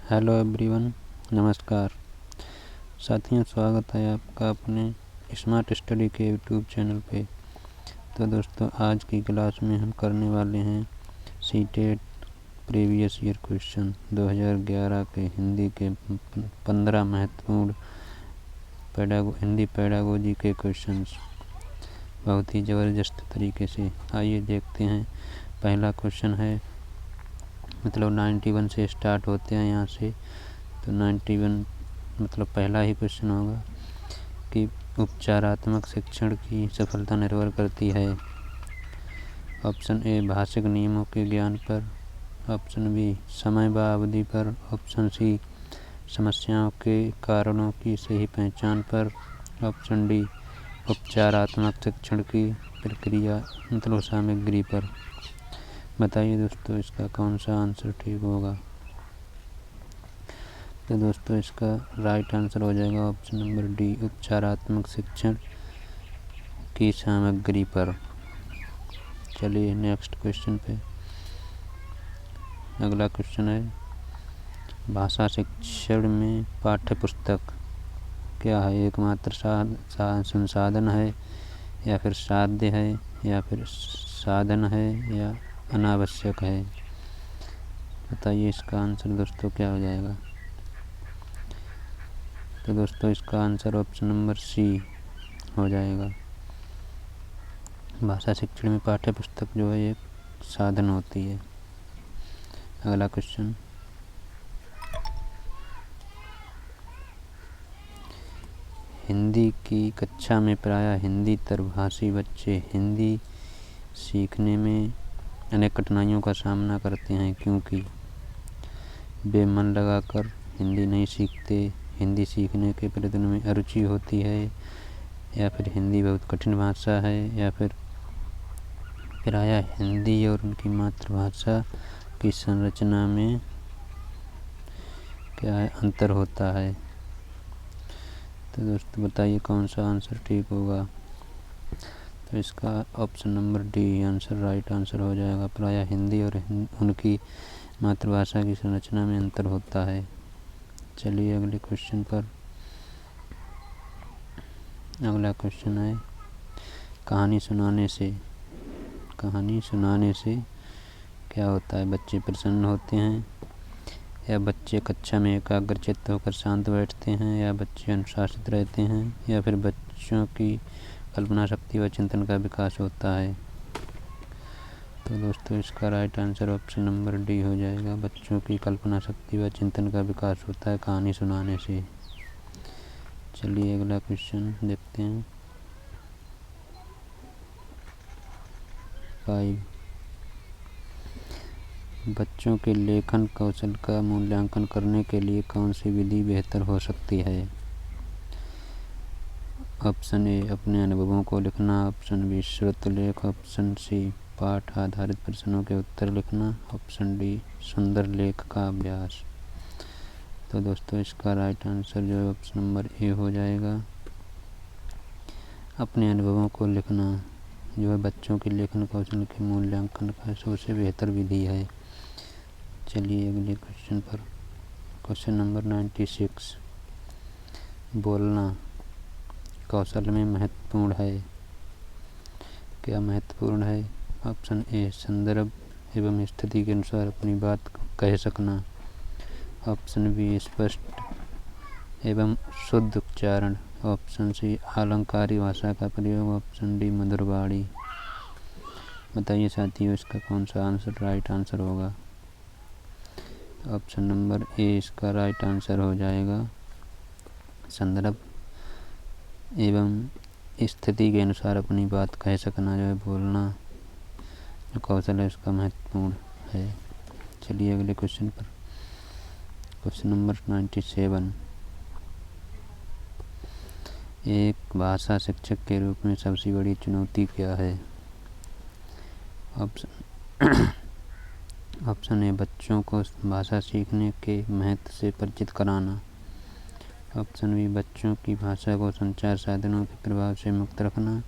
Hello everyone, नमस्कार साथियों। स्वागत है आपका अपने स्मार्ट स्टडी के यूट्यूब चैनल पे। तो दोस्तों, आज की क्लास में हम करने वाले हैं सीटेट प्रीवियस ईयर क्वेश्चन 2011 के हिंदी के 15 महत्वपूर्ण हिंदी पैडागोजी के क्वेश्चंस बहुत ही ज़बरदस्त तरीके से। आइए देखते हैं। पहला क्वेश्चन है, मतलब 91 से स्टार्ट होते हैं यहाँ से, तो 91 मतलब पहला ही क्वेश्चन होगा कि उपचारात्मक शिक्षण की सफलता निर्भर करती है। ऑप्शन ए भाषिक नियमों के ज्ञान पर, ऑप्शन बी समय व अवधि पर, ऑप्शन सी समस्याओं के कारणों की सही पहचान पर, ऑप्शन डी उपचारात्मक शिक्षण की प्रक्रिया मतलब सामग्री पर। बताइए दोस्तों, इसका कौन सा आंसर ठीक होगा। तो दोस्तों, इसका राइट आंसर हो जाएगा ऑप्शन नंबर डी, उपचारात्मक शिक्षण की सामग्री पर। चलिए नेक्स्ट क्वेश्चन पे। अगला क्वेश्चन है, भाषा शिक्षण में पाठ्य पुस्तक क्या है? एकमात्र संसाधन है, या फिर साध्य है, या फिर साधन है, या अनावश्यक है? बताइए इसका आंसर दोस्तों क्या हो जाएगा। तो दोस्तों, इसका आंसर ऑप्शन नंबर सी हो जाएगा। भाषा शिक्षण में पाठ्य पुस्तक जो है एक साधन होती है। अगला क्वेश्चन, हिंदी की कक्षा में प्रायः हिंदी तरभाषी बच्चे हिंदी सीखने में अनेक कठिनाइयों का सामना करते हैं, क्योंकि वे मन लगाकर हिंदी नहीं सीखते, हिंदी सीखने के प्रयत्न में अरुचि होती है, या फिर हिंदी बहुत कठिन भाषा है, या फिर प्रायः हिंदी और उनकी मातृभाषा की संरचना में क्या है, अंतर होता है। तो दोस्तों बताइए कौन सा आंसर ठीक होगा। तो इसका option number D answer right answer हो जाएगा। प्रायः हिंदी और उनकी मातृभाषा की संरचना में अंतर होता है। चलिए अगले क्वेश्चन पर। अगला क्वेश्चन है, कहानी सुनाने से क्या होता है? बच्चे प्रसन्न होते हैं, या बच्चे कक्षा में एकाग्रचित्त होकर शांत बैठते हैं, या बच्चे अनुशासित रहते हैं, या फिर बच्चों की कल्पना शक्ति व चिंतन का विकास होता है? तो दोस्तों, इसका right answer option number D हो जाएगा। बच्चों की कल्पना शक्ति व चिंतन का विकास होता है कहानी सुनाने से। चलिए अगला क्वेश्चन देखते हैं। 5, बच्चों के लेखन कौशल का मूल्यांकन करने के लिए कौन सी विधि बेहतर हो सकती है? ऑप्शन ए अपने अनुभवों को लिखना, ऑप्शन बी श्रुतलेख, ऑप्शन सी पाठ आधारित प्रश्नों के उत्तर लिखना, ऑप्शन डी सुंदर लेख का अभ्यास। तो दोस्तों, इसका राइट आंसर जो है ऑप्शन नंबर ए हो जाएगा। अपने अनुभवों को लिखना जो है बच्चों के लेखन कौशल के मूल्यांकन का सबसे बेहतर विधि है। चलिए अगले क्वेश्चन पर। क्वेश्चन नंबर 96, बोलना कौशल में महत्वपूर्ण है। क्या महत्वपूर्ण है? ऑप्शन ए संदर्भ एवं स्थिति के अनुसार अपनी बात कह सकना, ऑप्शन बी स्पष्ट एवं शुद्ध उच्चारण, ऑप्शन सी अलंकारी भाषा का प्रयोग, ऑप्शन डी मधुर वाणी। बताइए साथियों, इसका कौन सा आंसर राइट आंसर होगा। ऑप्शन नंबर ए इसका राइट आंसर हो जाएगा। संदर्भ एवं स्थिति के अनुसार अपनी बात कह सकना जो है बोलना जो कौशल है उसका महत्वपूर्ण है। चलिए अगले क्वेश्चन पर। क्वेश्चन नंबर 97, एक भाषा शिक्षक के रूप में सबसे बड़ी चुनौती क्या है? ऑप्शन ए बच्चों को भाषा सीखने के महत्व से परिचित कराना, ऑप्शन बी बच्चों की भाषा को संचार साधनों के प्रभाव से मुक्त रखना,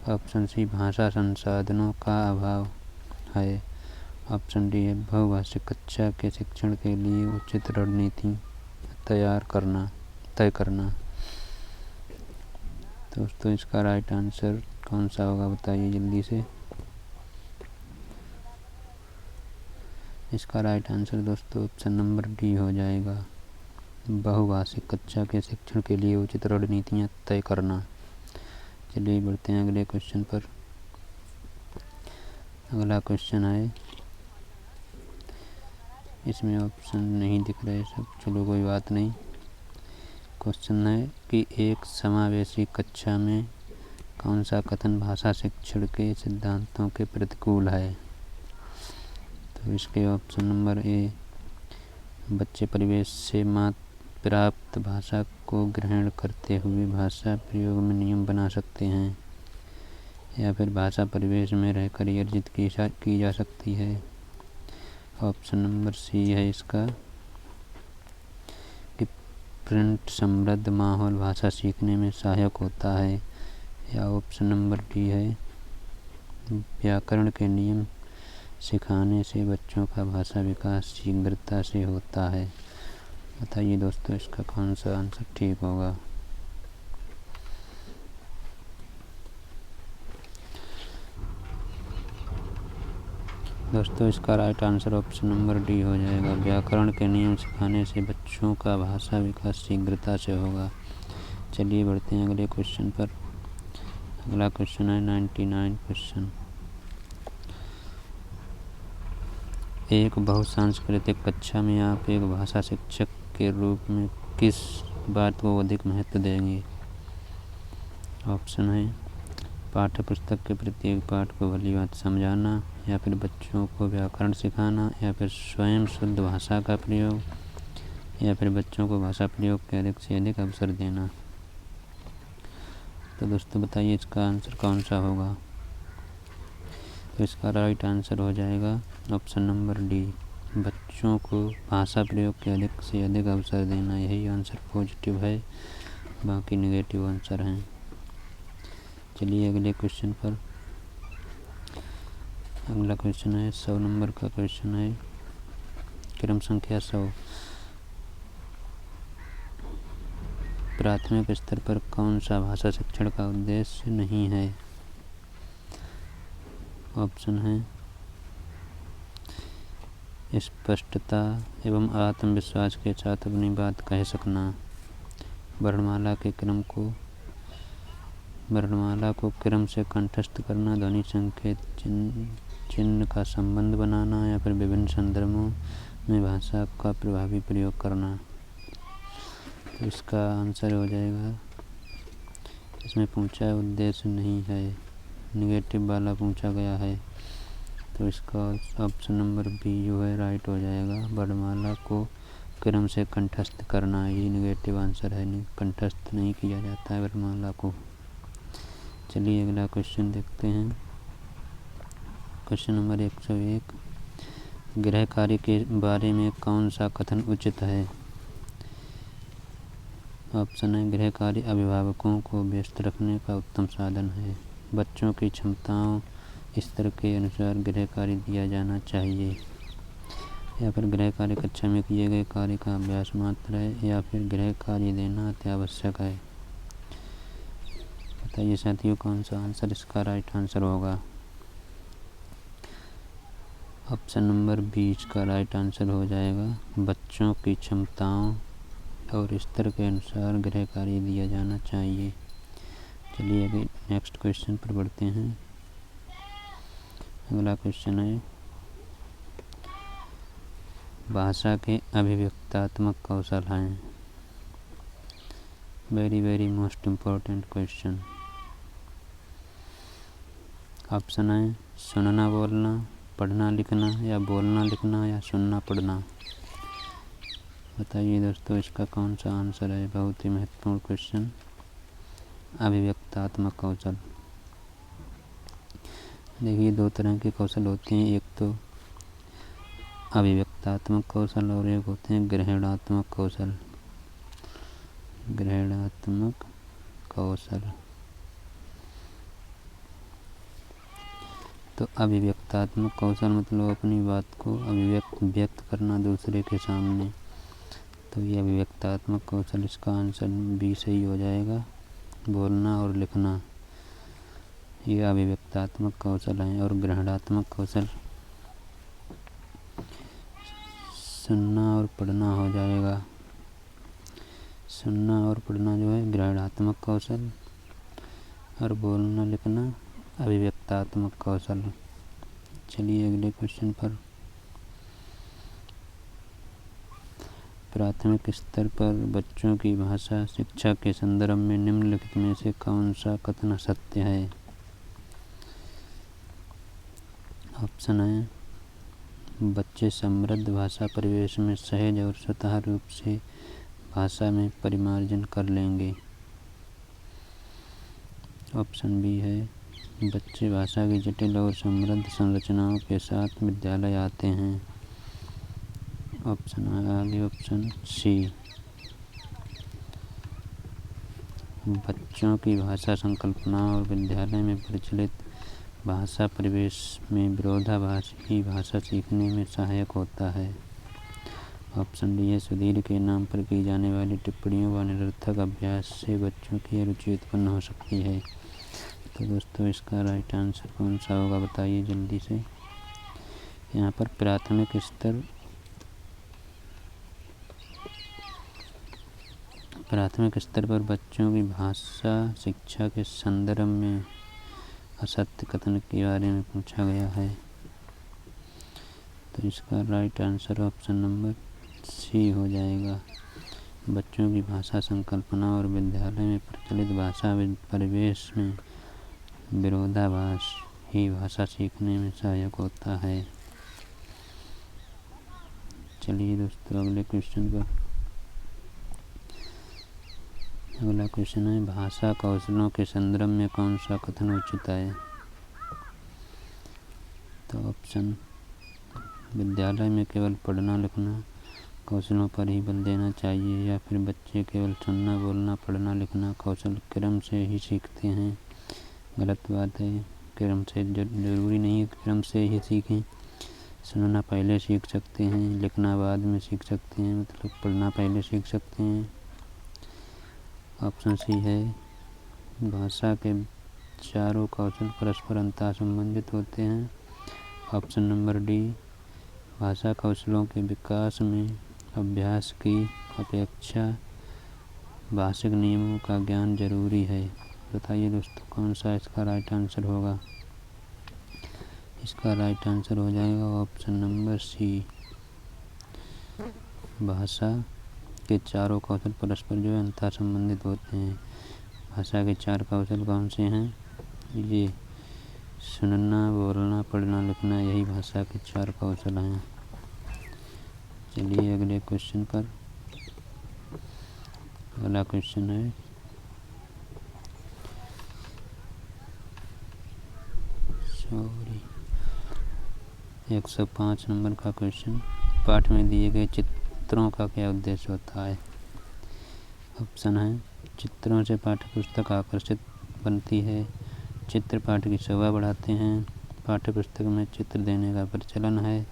ऑप्शन सी भाषा संसाधनों का अभाव है, ऑप्शन डी है बहुभाषिक कक्षा के शिक्षण के लिए उचित रणनीति तय करना। दोस्तों इसका राइट आंसर कौन सा होगा बताइए जल्दी से। इसका राइट आंसर दोस्तों ऑप्शन नंबर डी हो जाएगा, बहुभाषिक कक्षा के शिक्षण के लिए उचित रणनीतियाँ तय करना। चलिए बढ़ते हैं अगले क्वेश्चन पर। अगला क्वेश्चन है, इसमें ऑप्शन नहीं दिख रहे सब, चलो कोई बात नहीं। क्वेश्चन है कि एक समावेशी कक्षा में कौन सा कथन भाषा शिक्षण के सिद्धांतों के प्रतिकूल है। तो इसके ऑप्शन नंबर ए, बच्चे परिवेश से प्राप्त भाषा को ग्रहण करते हुए भाषा प्रयोग में नियम बना सकते हैं, या फिर भाषा परिवेश में रहकर अर्जित की जा सकती है। ऑप्शन नंबर सी है इसका कि प्रिंट समृद्ध माहौल भाषा सीखने में सहायक होता है, या ऑप्शन नंबर डी है व्याकरण के नियम सिखाने से बच्चों का भाषा विकास शीघ्रता से होता है। बताइए दोस्तों इसका कौन सा आंसर ठीक होगा। दोस्तों इसका right answer option number D हो जाएगा, व्याकरण के नियम सिखाने से बच्चों का भाषा विकास शीघ्रता से होगा। चलिए बढ़ते हैं अगले क्वेश्चन पर। अगला क्वेश्चन है 99 क्वेश्चन। एक बहुसांस्कृतिक कक्षा में आप एक भाषा शिक्षक के रूप में किस बात को अधिक महत्व देंगे। ऑप्शन है पाठ्य पुस्तक के प्रत्येक पाठ को भली बात समझाना, या फिर बच्चों को व्याकरण सिखाना, या फिर स्वयं शुद्ध भाषा का प्रयोग, या फिर बच्चों को भाषा प्रयोग के अधिक से अधिक अवसर देना। तो दोस्तों बताइए इसका आंसर कौन सा होगा। तो इसका राइट आंसर हो जाएगा ऑप्शन नंबर डी, बच्चों को भाषा प्रयोग के अधिक से अधिक अवसर देना। यही आंसर पॉजिटिव है, बाकी नेगेटिव आंसर हैं। चलिए अगले क्वेश्चन पर। अगला क्वेश्चन है 100 नंबर का क्वेश्चन है, क्रम संख्या 100। प्राथमिक स्तर पर कौन सा भाषा शिक्षण का उद्देश्य नहीं है। ऑप्शन है स्पष्टता एवं आत्मविश्वास के साथ अपनी बात कह सकना, वर्णमाला को क्रम से कंठस्थ करना, ध्वनि संकेत चिन्ह का संबंध बनाना, या फिर विभिन्न संदर्भों में भाषा का प्रभावी प्रयोग करना। तो इसका आंसर हो जाएगा, इसमें पूछा उद्देश्य नहीं है, निगेटिव वाला पूछा गया है। तो इसका ऑप्शन नंबर बी जो है राइट हो जाएगा, वर्णमाला को क्रम से कंठस्थ करना। ये निगेटिव आंसर है, कंठस्थ नहीं किया जाता है वर्णमाला को। चलिए अगला क्वेश्चन देखते हैं। क्वेश्चन नंबर 101, गृह कार्य के बारे में कौन सा कथन उचित है। ऑप्शन है गृह कार्य अभिभावकों को व्यस्त रखने का उत्तम साधन है, बच्चों की क्षमताओं स्तर के अनुसार गृह कार्य दिया जाना चाहिए, या फिर गृह कार्य कक्षा में किए गए कार्य का अभ्यास मात्र है, या फिर गृह कार्य देना अत्यावश्यक है। बताइए साथियों कौन सा आंसर इसका राइट आंसर होगा। ऑप्शन नंबर बी इसका राइट आंसर हो जाएगा, बच्चों की क्षमताओं और स्तर के अनुसार गृह कार्य दिया जाना चाहिए। चलिए अभी नेक्स्ट क्वेश्चन पर बढ़ते हैं। अगला क्वेश्चन है, भाषा के अभिव्यक्तात्मक कौशल हैं। Very most important question. Option है सुनना बोलना, पढ़ना लिखना, या बोलना लिखना, या सुनना पढ़ना। बताइए दोस्तों इसका कौन सा आंसर है। बहुत ही महत्वपूर्ण क्वेश्चन, अभिव्यक्तात्मक कौशल। देखिए दो तरह के कौशल होते हैं, एक तो अभिव्यक्तात्मक कौशल और एक होते हैं ग्रहणात्मक कौशल। तो अभिव्यक्तात्मक कौशल मतलब अपनी बात को व्यक्त करना दूसरे के सामने। तो ये अभिव्यक्तात्मक कौशल, इसका आंसर बी सही हो जाएगा, बोलना और लिखना। ये अभिव्यक्तात्मक कौशल है। और ग्रहणात्मक कौशल सुनना और पढ़ना हो जाएगा। सुनना और पढ़ना जो है ग्रहणात्मक कौशल, और बोलना लिखना अभिव्यक्तात्मक कौशल। चलिए अगले क्वेश्चन पर। प्राथमिक स्तर पर बच्चों की भाषा शिक्षा के संदर्भ में निम्नलिखित में से कौन सा कथन सत्य है? ऑप्शन है, बच्चे समृद्ध भाषा परिवेश में सहज और स्वतः रूप से भाषा में परिमार्जन कर लेंगे। ऑप्शन बी है, बच्चे भाषा की जटिल और समृद्ध संरचनाओं के साथ विद्यालय आते हैं। ऑप्शन सी, बच्चों की भाषा संकल्पना और विद्यालय में प्रचलित भाषा परिवेश में विरोधाभास ही भाषा सीखने में सहायक होता है। ऑप्शन डी है, सुधीर के नाम पर की जाने वाली टिप्पणियों व निरर्थक अभ्यास से बच्चों की रुचि उत्पन्न हो सकती है। तो दोस्तों इसका राइट आंसर कौन सा होगा बताइए जल्दी से। यहाँ पर प्राथमिक स्तर पर बच्चों की भाषा शिक्षा के संदर्भ में असत्य कथन के बारे में पूछा गया है। तो इसका right answer option number C हो जाएगा। बच्चों की भाषा संकल्पना और विद्यालय में प्रचलित भाषा परिवेश में विरोधाभास ही भाषा सीखने में सहायक होता है। चलिए दोस्तों अगले क्वेश्चन पर। अगला क्वेश्चन है, भाषा कौशलों के संदर्भ में कौन सा कथन उचित है? तो ऑप्शन, विद्यालय में केवल पढ़ना लिखना कौशलों पर ही बल देना चाहिए, या फिर बच्चे केवल सुनना बोलना पढ़ना लिखना कौशल क्रम से ही सीखते हैं। गलत बात है, क्रम से जरूरी नहीं है क्रम से ही सीखें। सुनना पहले सीख सकते हैं, लिखना बाद में सीख सकते हैं, मतलब पढ़ना पहले सीख सकते हैं। ऑप्शन सी है, भाषा के चारों कौशल परस्पर अंतः संबंधित होते हैं। ऑप्शन नंबर डी, भाषा कौशलों के विकास में अभ्यास की अपेक्षा भाषिक नियमों का ज्ञान जरूरी है। बताइए दोस्तों कौन सा इसका राइट आंसर होगा? इसका राइट आंसर हो जाएगा ऑप्शन नंबर सी, भाषा के चारों कौशल परस्पर जो है अंतः संबंधित होते हैं। भाषा के चार कौशल कौन से हैं? ये सुनना बोलना पढ़ना लिखना, यही भाषा के चार कौशल हैं। चलिए अगले क्वेश्चन पर। अगला क्वेश्चन है, सॉरी 105 नंबर का क्वेश्चन। पाठ में दिए गए चित्रों का क्या उद्देश्य होता है? ऑप्शन है, चित्रों से पाठ्यपुस्तक आकर्षित बनती है, चित्र पाठ की शोभा बढ़ाते हैं, पाठ्यपुस्तक में चित्र देने का प्रचलन है,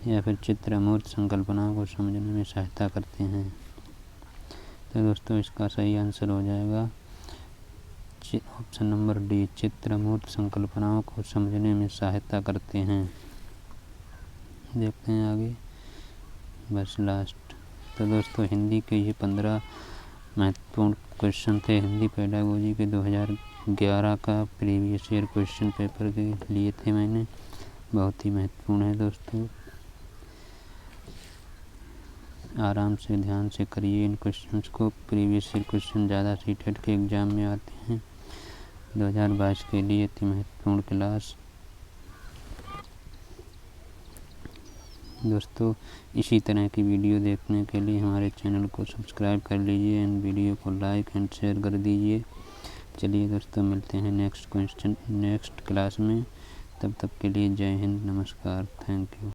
या फिर चित्र अमूर्त संकल्पनाओं को समझने में सहायता करते हैं। तो दोस्तों इसका सही आंसर हो जाएगा ऑप्शन नंबर डी, चित्र अमूर्त संकल्पनाओं को समझने में सहायता करते हैं। देखते हैं आगे, बस लास्ट। तो दोस्तों हिंदी के ये 15 महत्वपूर्ण क्वेश्चन थे हिंदी पेडागोजी के 2011 का प्रीवियस ईयर क्वेश्चन पेपर के लिए थे मैंने। बहुत ही महत्वपूर्ण है दोस्तों, आराम से ध्यान से करिए इन क्वेश्चंस को। प्रीवियस ईयर क्वेश्चन ज़्यादा सीटेट के एग्ज़ाम में आते हैं। 2022 के लिए अति महत्वपूर्ण क्लास। दोस्तों इसी तरह की वीडियो देखने के लिए हमारे चैनल को सब्सक्राइब कर लीजिए एंड वीडियो को लाइक एंड शेयर कर दीजिए। चलिए दोस्तों मिलते हैं नेक्स्ट क्लास में। तब तक के लिए जय हिंद, नमस्कार, थैंक यू।